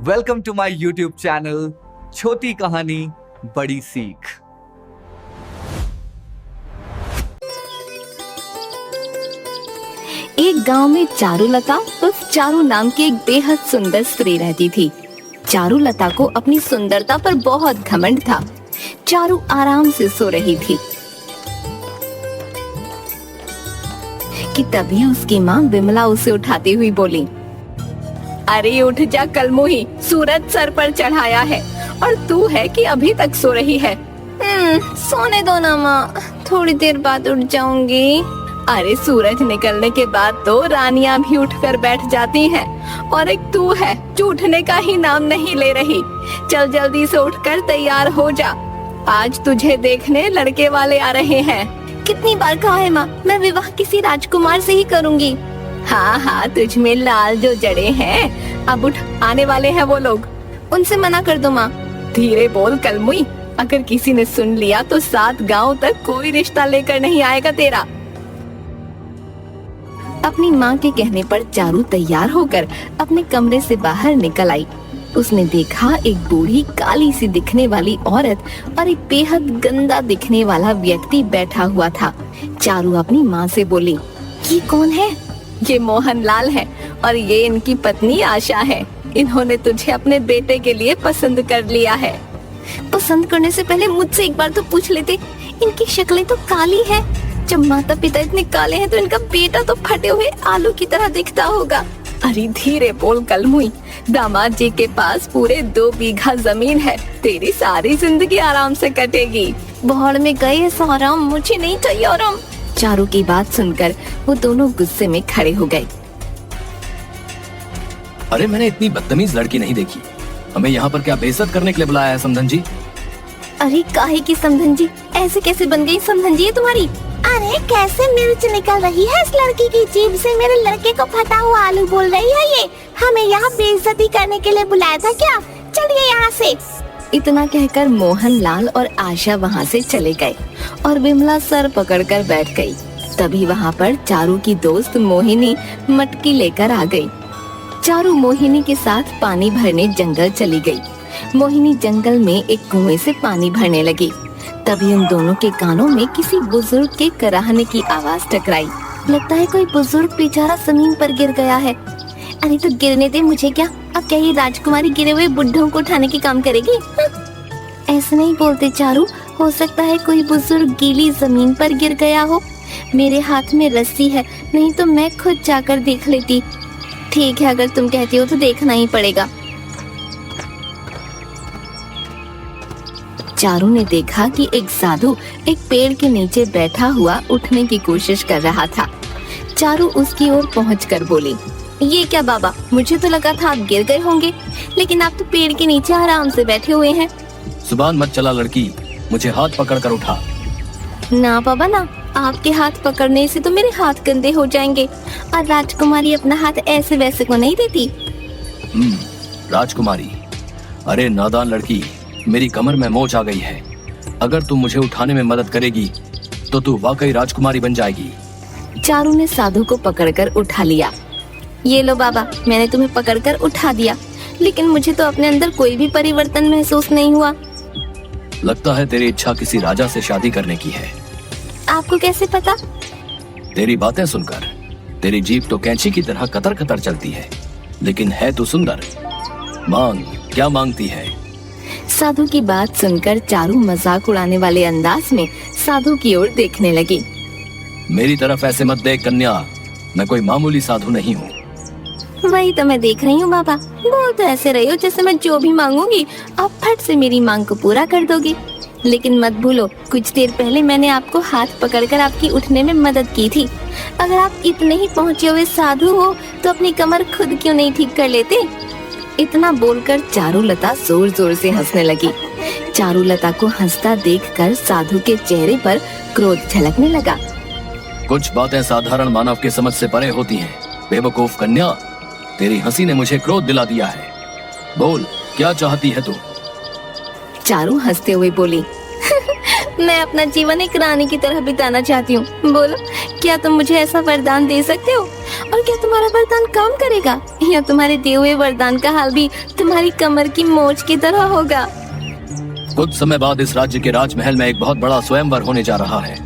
Welcome to my YouTube channel छोटी कहानी बड़ी सीख। एक गांव में चारुलता उस चारू नाम की एक बेहद सुंदर स्त्री रहती थी। चारुलता को अपनी सुंदरता पर बहुत घमंड था। चारू आराम से सो रही थी कि तभी उसकी माँ विमला उसे उठाती हुई बोली, अरे उठ जा कलमुही, सूरज सर पर चढ़ाया है और तू है कि अभी तक सो रही है। सोने दो ना माँ, थोड़ी देर बाद उठ जाऊंगी। अरे सूरज निकलने के बाद तो रानियां भी उठकर बैठ जाती हैं और एक तू है जो उठने का ही नाम नहीं ले रही। चल जल्दी से उठकर तैयार हो जा, आज तुझे देखने लड़के वाले आ रहे हैं। कितनी बार कहा है माँ, मैं विवाह किसी राजकुमार से ही करूंगी। हाँ हाँ, तुझ में लाल जो जड़े हैं, अब उठ, आने वाले हैं वो लोग, उनसे मना कर दो माँ। धीरे बोल कलमुई, अगर किसी ने सुन लिया तो 7 गांव तक कोई रिश्ता लेकर नहीं आएगा तेरा। अपनी माँ के कहने पर चारू तैयार होकर अपने कमरे से बाहर निकल आई। उसने देखा एक बूढ़ी काली सी दिखने वाली औरत और एक बेहद गंदा दिखने वाला व्यक्ति बैठा हुआ था। चारू अपनी माँ से बोली, ये कौन है? ये मोहनलाल है और ये इनकी पत्नी आशा है। इन्होंने तुझे अपने बेटे के लिए पसंद कर लिया है। पसंद करने से पहले मुझसे एक बार तो पूछ लेते, इनकी शक्लें तो काली है। जब माता पिता इतने काले हैं तो इनका बेटा तो फटे हुए आलू की तरह दिखता होगा। अरे धीरे बोल कलमुई, दामाद जी के पास पूरे 2 बीघा जमीन है, तेरी सारी जिंदगी आराम से कटेगी। बाहर में गए सारा, मुझे नहीं चाहिए आराम। चारू की बात सुनकर वो दोनों गुस्से में खड़े हो गए। अरे मैंने इतनी बदतमीज लड़की नहीं देखी। हमें यहाँ पर क्या बेइज्जत करने के लिए बुलाया है समधन जी? अरे काहे की समधन जी, ऐसे कैसे बन गई समधन जी तुम्हारी? अरे कैसे मिर्च निकल रही है इस लड़की की जीभ से, मेरे लड़के को फटा हुआ आलू बोल रही है ये। हमें यहाँ बेइज्जती करने के लिए बुलाया था क्या? चलिए यहाँ से। इतना कहकर मोहनलाल और आशा वहाँ से चले गए और विमला सर पकड़कर बैठ गई। तभी वहाँ पर चारू की दोस्त मोहिनी मटकी लेकर आ गई। चारू मोहिनी के साथ पानी भरने जंगल चली गई। मोहिनी जंगल में एक कुएं से पानी भरने लगी। तभी उन दोनों के कानों में किसी बुजुर्ग के कराहने की आवाज टकराई। लगता है कोई बुजुर्ग बेचारा जमीन पर गिर गया है। अरे तो गिरने दे, मुझे क्या, अब क्या ये राजकुमारी गिरे हुए बुढ़ों को उठाने की काम करेगी? ऐसे नहीं बोलते चारू, हो सकता है कोई बुजुर्ग गीली जमीन पर गिर गया हो। मेरे हाथ में रस्सी है, नहीं तो मैं खुद जाकर देख लेती। ठीक है, अगर तुम कहती हो तो देखना ही पड़ेगा। चारू ने देखा कि एक साधु एक पेड़ के नीचे बैठा हुआ उठने की कोशिश कर रहा था। चारू उसकी ओर पहुंचकर बोली, ये क्या बाबा, मुझे तो लगा था आप गिर गए होंगे, लेकिन आप तो पेड़ के नीचे आराम से बैठे हुए हैं। जुबान मत चला लड़की, मुझे हाथ पकड़ कर उठा। ना बाबा ना, आपके हाथ पकड़ने से तो मेरे हाथ गंदे हो जाएंगे और राजकुमारी अपना हाथ ऐसे वैसे को नहीं देती। राजकुमारी? अरे नादान लड़की, मेरी कमर में मोच आ गई है। अगर तुम मुझे उठाने में मदद करेगी तो तू वाकई राजकुमारी बन जाएगी। चारू ने साधु को पकड़कर उठा लिया। ये लो बाबा, मैंने तुम्हें पकड़कर उठा दिया, लेकिन मुझे तो अपने अंदर कोई भी परिवर्तन महसूस नहीं हुआ। लगता है तेरी इच्छा किसी राजा से शादी करने की है। आपको कैसे पता? तेरी बातें सुनकर। तेरी जीभ तो कैंची की तरह कतर कतर चलती है, लेकिन है तू सुंदर। मांग, क्या मांगती है? साधु की बात सुनकर चारू मजाक उड़ाने वाले अंदाज में साधु की ओर देखने लगी। मेरी तरफ ऐसे मत देख कन्या, मैं कोई मामूली साधु नहीं हूँ। वही तो मैं देख रही हूँ बाबा, बोल तो ऐसे रही हो जैसे मैं जो भी मांगूंगी आप फट से मेरी मांग को पूरा कर दोगे। लेकिन मत भूलो, कुछ देर पहले मैंने आपको हाथ पकड़कर आपकी उठने में मदद की थी। अगर आप इतने ही पहुँचे हुए साधु हो तो अपनी कमर खुद क्यों नहीं ठीक कर लेते? इतना बोलकर चारुलता जोर जोर से हंसने लगी। चारुलता को हंसता देखकर साधु के चेहरे पर क्रोध झलकने लगा। कुछ बातें साधारण मानव के समझ से परे होती हैं। बेवकूफ कन्या, तेरी हंसी ने मुझे क्रोध दिला दिया है। बोल, क्या चाहती है तू? चारू हंसते हुए बोली, मैं अपना जीवन एक रानी की तरह बिताना चाहती हूँ। बोलो, क्या तुम मुझे ऐसा वरदान दे सकते हो? और क्या तुम्हारा वरदान काम करेगा, या तुम्हारे दिए हुए वरदान का हाल भी तुम्हारी कमर की मोच की तरह होगा? कुछ समय बाद इस राज्य के राजमहल में एक बहुत बड़ा स्वयंवर होने जा रहा है।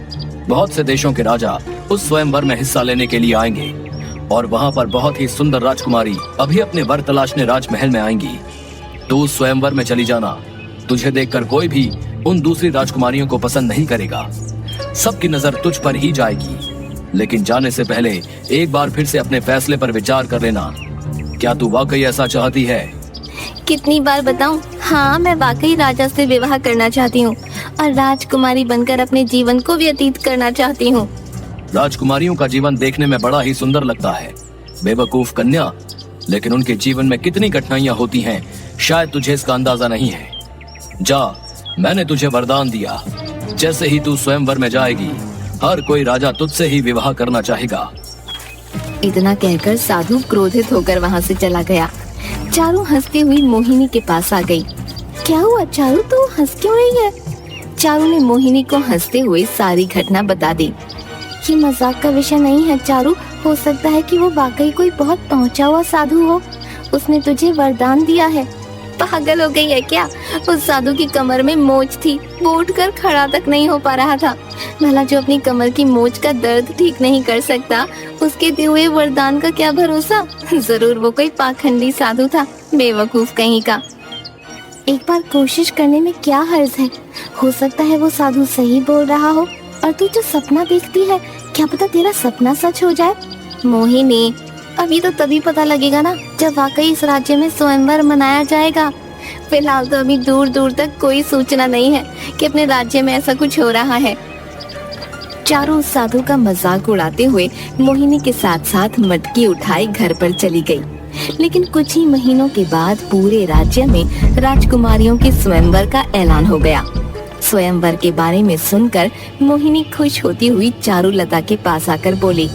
बहुत से देशों के राजा उस स्वयंवर में हिस्सा लेने के लिए आएंगे और वहाँ पर बहुत ही सुंदर राजकुमारी अभी अपने वर तलाशने राजमहल में आएंगी। तू उस स्वयंवर में चली जाना। तुझे देखकर कोई भी उन दूसरी राजकुमारियों को पसंद नहीं करेगा। सबकी नजर तुझ पर ही जाएगी। लेकिन जाने से पहले एक बार फिर से अपने फैसले पर विचार कर लेना। क्या तू वाकई ऐसा चाहती है? कितनी बार बताऊं? हाँ, मैं वाकई राजा से विवाह करना चाहती हूँ और राजकुमारी बनकर अपने जीवन को व्यतीत करना चाहती हूँ। राजकुमारियों का जीवन देखने में बड़ा ही सुंदर लगता है, बेवकूफ कन्या, लेकिन उनके जीवन में कितनी कठिनाइयाँ होती हैं, शायद तुझे इसका अंदाजा नहीं है। जा, मैंने तुझे वरदान दिया, जैसे ही तू स्वयंवर में जाएगी हर कोई राजा तुझसे ही विवाह करना चाहेगा। इतना कहकर साधु क्रोधित होकर वहाँ से चला गया। चारू हंसती हुई मोहिनी के पास आ गई। क्या हुआ चारू, तू हंस क्यों रही है? चारू ने मोहिनी को हंसते हुए सारी घटना बता दी। ये मजाक का विषय नहीं है चारू, हो सकता है कि वो वाकई कोई बहुत पहुंचा हुआ साधु हो। उसने तुझे वरदान दिया है। पागल हो गई है क्या? उस साधु की कमर में मोच थी, वो उठकर खड़ा तक नहीं हो पा रहा था। भला जो अपनी कमर की मोच का दर्द ठीक नहीं कर सकता, उसके दिए हुए वरदान का क्या भरोसा? जरूर वो कोई पाखंडी साधु था, बेवकूफ कहीं का। एक बार कोशिश करने में क्या हर्ज है? हो सकता है वो साधु सही बोल रहा हो और तू जो सपना देखती है, क्या पता तेरा सपना सच हो जाए। मोहिनी, अभी तो तभी पता लगेगा ना जब वाकई इस राज्य में स्वयंवर मनाया जाएगा। फिलहाल तो अभी दूर दूर तक कोई सूचना नहीं है कि अपने राज्य में ऐसा कुछ हो रहा है। चारू उस साधु का मजाक उड़ाते हुए मोहिनी के साथ साथ मटकी उठाए घर पर चली गई। लेकिन कुछ ही महीनों के बाद पूरे राज्य में राजकुमारियों के स्वयंवर का ऐलान हो गया। स्वयंवर के बारे में सुनकर मोहिनी खुश होती हुई चारुलता के पास आकर बोली,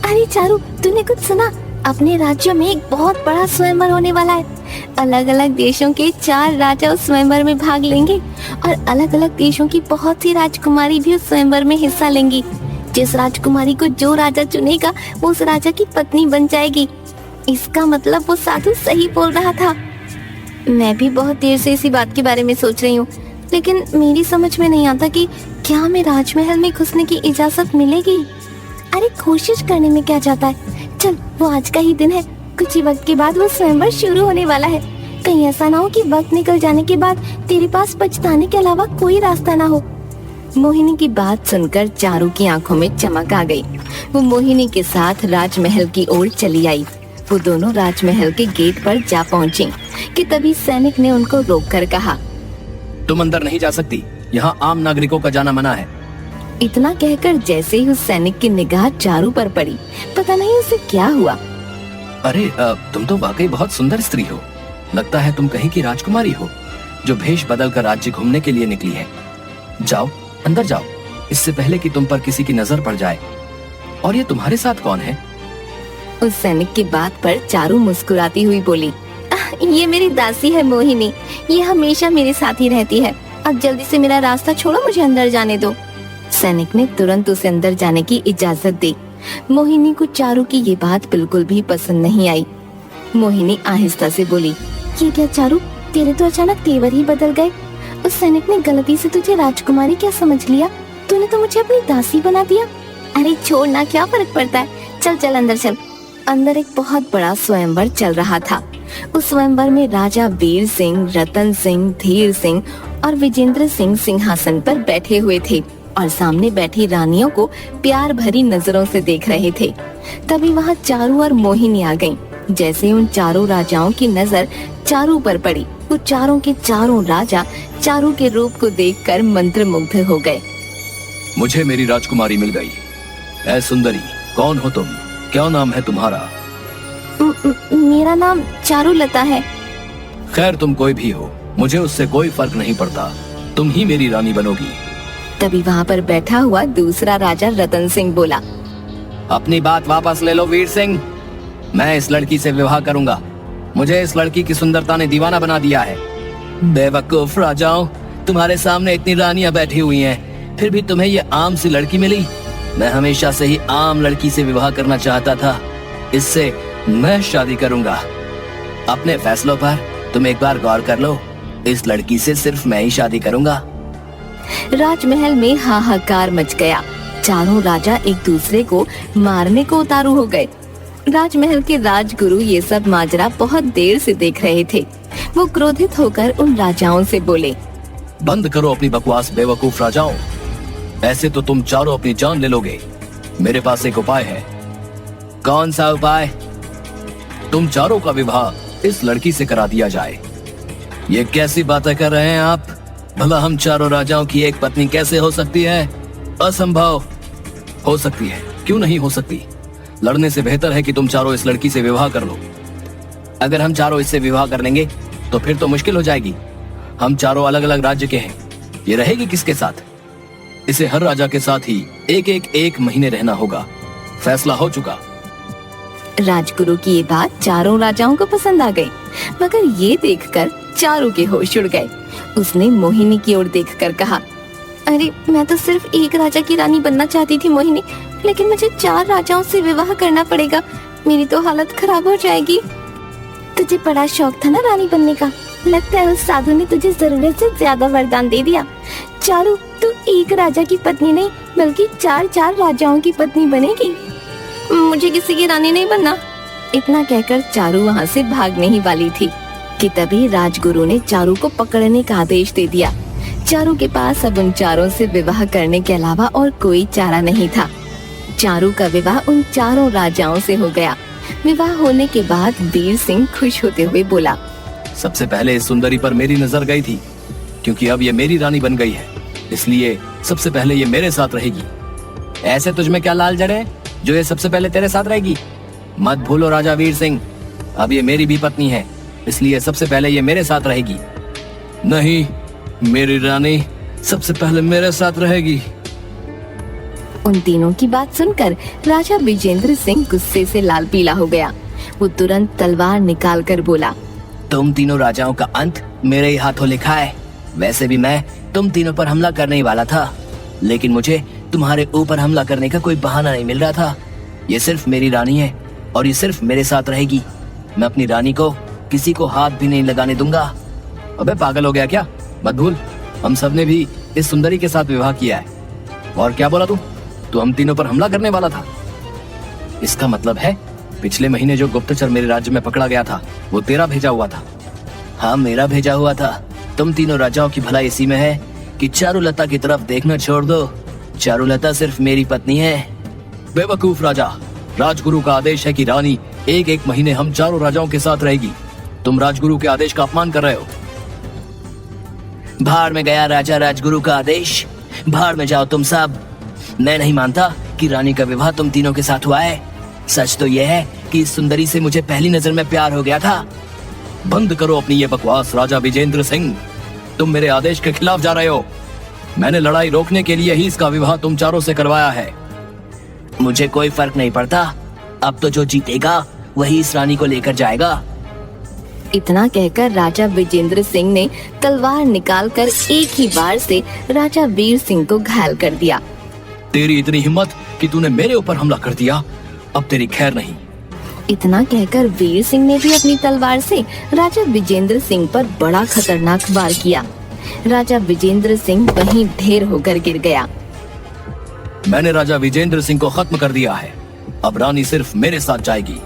अरे चारू, तूने कुछ सुना? अपने राज्य में एक बहुत बड़ा स्वयंवर होने वाला है। अलग अलग देशों के 4 राजा उस स्वयंवर में भाग लेंगे और अलग अलग देशों की बहुत सी राजकुमारी भी उस स्वयंवर में हिस्सा लेंगी। जिस राजकुमारी को जो राजा चुनेगा वो उस राजा की पत्नी बन जाएगी। इसका मतलब वो साधु सही बोल रहा था। मैं भी बहुत देर से इसी बात के बारे में सोच रही हूँ, लेकिन मेरी समझ में नहीं आता कि क्या हमें राजमहल में घुसने की इजाजत मिलेगी। अरे कोशिश करने में क्या जाता है, चल वो आज का ही दिन है। कुछ ही वक्त के बाद वो स्वयंवर शुरू होने वाला है। कहीं ऐसा ना हो कि वक्त निकल जाने के बाद तेरे पास पछताने के अलावा कोई रास्ता ना हो। मोहिनी की बात सुनकर चारू की आंखों में चमक आ गई। वो मोहिनी के साथ राजमहल की ओर चली आई। वो दोनों राजमहल के गेट पर जा पहुँची कि तभी सैनिक ने उनको रोककर कहा, तुम अंदर नहीं जा सकती, यहाँ आम नागरिकों का जाना मना है। इतना कहकर जैसे ही उस सैनिक की निगाह चारू पर पड़ी, पता नहीं उसे क्या हुआ। अरे तुम तो वाकई बहुत सुंदर स्त्री हो। लगता है तुम कहीं की राजकुमारी हो जो भेष बदल कर राज्य घूमने के लिए निकली है। जाओ अंदर जाओ, इससे पहले कि तुम पर किसी की नजर पड़ जाए। और ये तुम्हारे साथ कौन है? उस सैनिक की बात पर चारू मुस्कुराती हुई बोली, ये मेरी दासी है मोहिनी। ये हमेशा मेरे साथ ही रहती है। अब जल्दी से मेरा रास्ता छोड़ो, मुझे अंदर जाने दो। सैनिक ने तुरंत उसे अंदर जाने की इजाजत दी। मोहिनी को चारू की ये बात बिल्कुल भी पसंद नहीं आई। मोहिनी आहिस्ता से बोली, ये क्या चारू, तेरे तो अचानक तेवर ही बदल गए। उस सैनिक ने गलती से तुझे राजकुमारी क्या समझ लिया? तूने तो मुझे अपनी दासी बना दिया। अरे छोड़ना, क्या फर्क पड़ता है, चल चल अंदर चल। अंदर एक बहुत बड़ा स्वयंवर चल रहा था। उस स्वयंवर में राजा वीर सिंह, रतन सिंह, धीर सिंह और विजेंद्र सिंह सिंहासन पर बैठे हुए थे और सामने बैठी रानियों को प्यार भरी नजरों से देख रहे थे। तभी वहाँ चारू और मोहिनी आ गईं। जैसे ही उन चारों राजाओं की नजर चारू पर पड़ी, वो चारों के चारों राजा चारू के रूप को देखकर मंत्रमुग्ध हो गए। मुझे मेरी राजकुमारी मिल गई। ऐ सुंदरी, कौन हो तुम? क्या नाम है तुम्हारा? मेरा नाम चारुलता है। खैर तुम कोई भी हो, मुझे उससे कोई फर्क नहीं पड़ता। तुम ही मेरी रानी बनोगी। तभी वहाँ पर बैठा हुआ दूसरा राजा रतन सिंह बोला, अपनी बात वापस ले लो वीर सिंह। मैं इस लड़की से विवाह करूंगा। मुझे इस लड़की की सुंदरता ने दीवाना बना दिया है। बेवकूफ राजाओं, तुम्हारे सामने इतनी रानियां बैठी हुई हैं, फिर भी तुम्हें ये आम सी लड़की मिली। मैं हमेशा से ही आम लड़की से विवाह करना चाहता था, इससे मैं शादी करूंगा। अपने फैसलों पर तुम एक बार गौर कर लो। इस लड़की से सिर्फ मैं ही शादी करूंगा। राजमहल में हाहाकार मच गया। चारों राजा एक दूसरे को मारने को उतारू हो गए। राजमहल के राजगुरु ये सब माजरा बहुत देर से देख रहे थे। वो क्रोधित होकर उन राजाओं से बोले, बंद करो अपनी बकवास बेवकूफ राजाओं। ऐसे तो तुम चारों अपनी जान ले लोगे। मेरे पास एक उपाय है। कौन सा उपाय? तुम चारों का विवाह इस लड़की से करा दिया जाए। ये कैसी बातें कर रहे हैं आप? भला हम चारों राजाओं की एक पत्नी कैसे हो सकती है? असंभव। हो सकती है, क्यों नहीं हो सकती? लड़ने से बेहतर है कि तुम चारों इस लड़की से विवाह कर लो। अगर हम चारों इससे विवाह कर लेंगे तो फिर तो मुश्किल हो जाएगी। हम चारों अलग अलग राज्य के हैं। ये रहेगी किसके साथ? इसे हर राजा के साथ ही एक महीने रहना होगा। फैसला हो चुका। राजगुरु की ये बात चारों राजाओं को पसंद आ गई, मगर ये देखकर चारों के होश उड़ गए। उसने मोहिनी की ओर देखकर कहा, अरे मैं तो सिर्फ एक राजा की रानी बनना चाहती थी मोहिनी, लेकिन मुझे 4 राजाओं से विवाह करना पड़ेगा। मेरी तो हालत खराब हो जाएगी। तुझे बड़ा शौक था ना रानी बनने का। लगता है उस साधु ने तुझे जरूरत से ज्यादा वरदान दे दिया। चारू, तू एक राजा की पत्नी नहीं बल्कि 4 राजाओं की पत्नी बनेगी। मुझे किसी की रानी नहीं बनना। इतना कहकर चारू वहाँ से भागने ही वाली थी कि तभी राजगुरु ने चारू को पकड़ने का आदेश दे दिया। चारू के पास अब उन चारों से विवाह करने के अलावा और कोई चारा नहीं था। चारू का विवाह उन चारों राजाओं से हो गया। विवाह होने के बाद वीर सिंह खुश होते हुए बोला, सबसे पहले इस सुंदरी पर मेरी नजर गई थी, क्योंकि अब ये मेरी रानी बन गई है, इसलिए सबसे पहले ये मेरे साथ रहेगी। ऐसे तुझ में क्या लाल जड़े जो ये सबसे पहले तेरे साथ रहेगी? मत भूलो राजा वीर सिंह, अब ये मेरी भी पत्नी है, इसलिए सबसे पहले ये मेरे साथ रहेगी। नहीं, मेरी रानी सबसे पहले मेरे साथ रहेगी। उन तीनों की बात सुनकर राजा विजेंद्र सिंह गुस्से से लाल पीला हो गया। वो तुरंत तलवार निकाल कर बोला, तुम तीनों राजाओं का अंत मेरे ही हाथों लिखा है। वैसे भी मैं तुम तीनों पर हमला करने ही वाला था, लेकिन मुझे तुम्हारे ऊपर हमला करने का कोई बहाना नहीं मिल रहा था। ये सिर्फ मेरी रानी है और ये सिर्फ मेरे साथ रहेगी। मैं अपनी रानी को किसी को हाथ भी नहीं लगाने दूंगा। अबे पागल हो गया क्या? मत भूल, हम सब ने भी इस सुंदरी के साथ विवाह किया है। और क्या बोला तू हम तीनों पर हमला करने वाला था? इसका मतलब है पिछले महीने जो गुप्तचर मेरे राज्य में पकड़ा गया था वो तेरा भेजा हुआ था। हाँ, मेरा भेजा हुआ था। तुम तीनों राजाओं की भलाई इसी में है कि चारुलता की तरफ देखना छोड़ दो। चारुलता सिर्फ मेरी पत्नी है। बेवकूफ राजा, राजगुरु का आदेश है कि रानी एक महीने हम चारों राजाओं के साथ रहेगी। तुम राजगुरु के आदेश का अपमान कर रहे हो। भाड़ में गया राजा राजगुरु का आदेश। भाड़ में जाओ तुम सब। मैं नहीं मानता कि रानी का विवाह तुम तीनों के साथ हुआ है। सच तो यह है कि इस सुंदरी से मुझे पहली नजर में प्यार हो गया था। बंद करो अपनी ये बकवास राजा विजेंद्र सिंह। तुम मेरे आदेश के खिलाफ जा रहे हो। मैंने लड़ाई रोकने के लिए ही इसका विवाह तुम चारों से करवाया है। मुझे कोई फर्क नहीं पड़ता। अब तो जो जीतेगा वही इस रानी को लेकर जाएगा। इतना कहकर राजा विजेंद्र सिंह ने तलवार निकालकर एक ही बार से राजा वीर सिंह को घायल कर दिया। तेरी इतनी हिम्मत कि तूने मेरे ऊपर हमला कर दिया, अब तेरी खैर नहीं। इतना कहकर वीर सिंह ने भी अपनी तलवार से राजा विजेंद्र सिंह पर बड़ा खतरनाक वार किया। राजा विजेंद्र सिंह वहीं ढेर होकर गिर गया। मैंने राजा विजेंद्र सिंह को खत्म कर दिया है। अब रानी सिर्फ मेरे साथ जाएगी।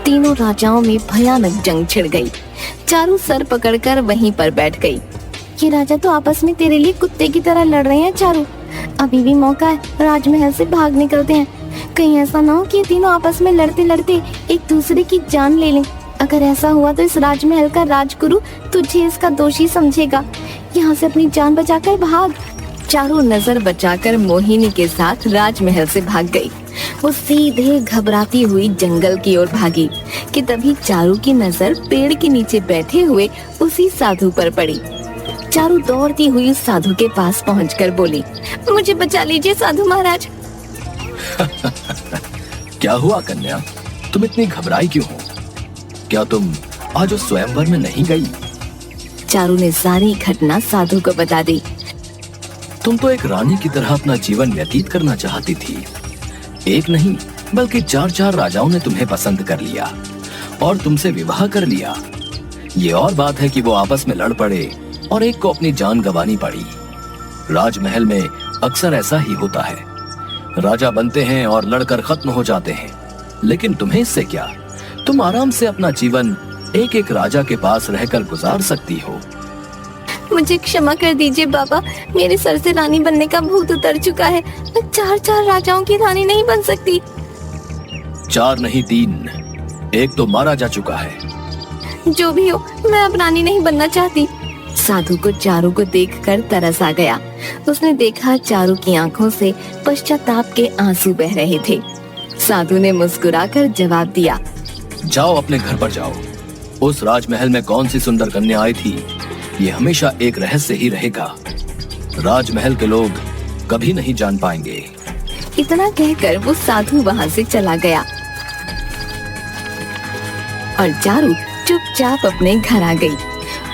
तीनों राजाओं में भयानक जंग छिड़ गई। चारू सर पकड़कर वहीं पर बैठ गई। ये राजा तो आपस में तेरे लिए कुत्ते की तरह लड़ रहे हैं चारू। अभी भी मौका है, राजमहल से भाग निकलते हैं। कहीं ऐसा ना हो कि ये तीनों आपस में लड़ते लड़ते एक दूसरे की जान ले लें। अगर ऐसा हुआ तो इस राजमहल का राजगुरु तुझे इसका दोषी समझेगा। यहाँ से अपनी जान बचाकर भाग। चारू नजर बचाकर मोहिनी के साथ राजमहल से भाग गई। वो सीधे घबराती हुई जंगल की ओर भागी कि तभी चारू की नजर पेड़ के नीचे बैठे हुए उसी साधु पर पड़ी। चारू दौड़ती हुई उस साधु के पास पहुंचकर बोली, मुझे बचा लीजिए साधु महाराज। क्या हुआ कन्या, तुम इतनी घबराई क्यों हो? क्या तुम आज उस स्वयंवर में नहीं गई? चारू ने सारी घटना साधु को बता दी। तुम तो एक रानी की तरह अपना जीवन व्यतीत करना चाहती थी। एक नहीं बल्कि 4 राजाओं ने तुम्हें पसंद कर लिया और तुमसे विवाह कर लिया। ये और बात है कि वो आपस में लड़ पड़े और एक को अपनी जान गंवानी पड़ी। राजमहल में अक्सर ऐसा ही होता है, राजा बनते हैं और लड़कर खत्म हो जाते हैं। लेकिन तुम्हें इससे क्या, तुम आराम से अपना जीवन एक एक राजा के पास रहकर गुजार सकती हो। मुझे क्षमा कर दीजिए बाबा, मेरे सर से रानी बनने का भूत उतर चुका है। मैं 4 राजाओं की रानी नहीं बन सकती। 4 नहीं 3, एक तो मारा जा चुका है। जो भी हो, मैं अब रानी नहीं बनना चाहती। साधु को चारू को देखकर तरस आ गया। उसने देखा चारू की आंखों से पश्चाताप के आंसू बह रहे थे। साधु ने मुस्कुराकर जवाब दिया, जाओ अपने घर पर जाओ। उस राजमहल में कौन सी सुंदर कन्या आई थी, ये हमेशा एक रहस्य ही रहेगा। राजमहल के लोग कभी नहीं जान पाएंगे। इतना कहकर वो साधु वहाँ से चला गया और चारू चुपचाप अपने घर आ गई।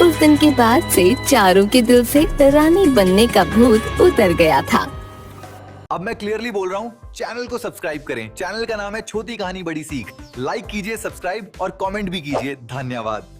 उस दिन के बाद से चारू के दिल से रानी बनने का भूत उतर गया था। अब मैं क्लियरली बोल रहा हूँ, चैनल को सब्सक्राइब करें। चैनल का नाम है छोटी कहानी बड़ी सीख। लाइक कीजिए, सब्सक्राइब और कमेंट भी कीजिए। धन्यवाद।